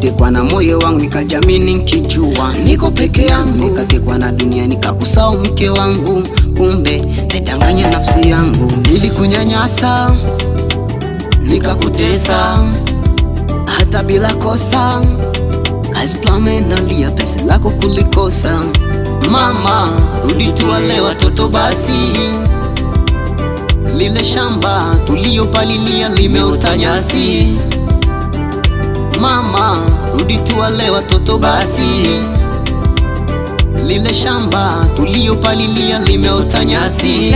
Nikatekwa na moyo wangu, nikajamini nikijua niko peke yangu. Nikatekwa na dunia, nikakusahau mke wangu, kumbe naidanganya nafsi yangu. Nilikunyanyasa, nikakutesa, hata bila kosa. Kaisplame nalia, pesa lako kulikosa. Mama, rudi tuwale watoto basi. Lile shamba tuliyopalilia limeota nyasi. Mama, rudi tuwale watoto basi. Lile shamba tuliyopalilia limeota nyasi.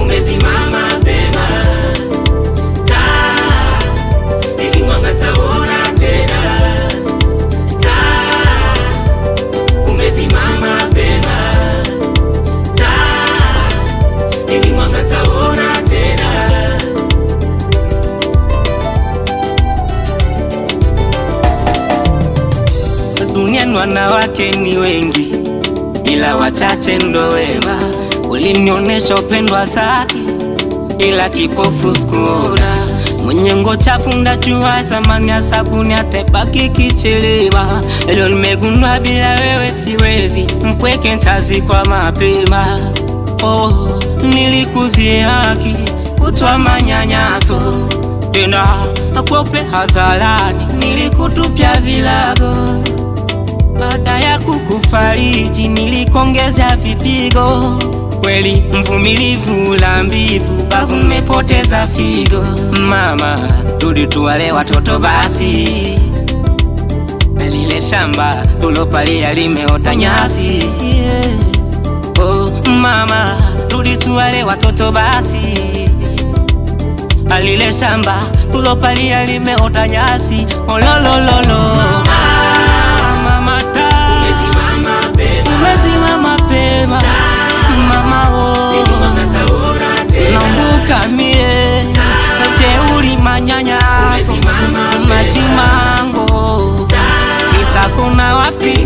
Umesimama pema, ili mwanga taona tena. Umesimama pema, ili mwanga taona tena. Duniani wanawake ni wengi, ila wachache ndo wema. Ulinionesha upendo wa dhati, ila kipofu sikuona. Mwenye ngo chafu ndajua zamani ya sabuni atebaki kichelewa. Leo nimegundua bila wewe siwezi, mpweke ntazikwa mapema. Oh, nilikuzie haki, kutwa manyanyaso, tena akwope hadharani, nilikutupia vilago. Baada ya kukufariji nilikongeza vipigo. Kweli mvumilivu la mbivu, bavu nimepoteza figo. Mama, rudi tuwale watoto basi. Lile shamba tulopalia limeota nyasi. Oh mama, rudi tuwale watoto basi. Lile shamba tulopalia limeota nyasi. Oh lo lo lo lo. Umesimama pema, mama wo. Naumbuka mie, teuli manyanyaso, masimango. Nitakuna wapi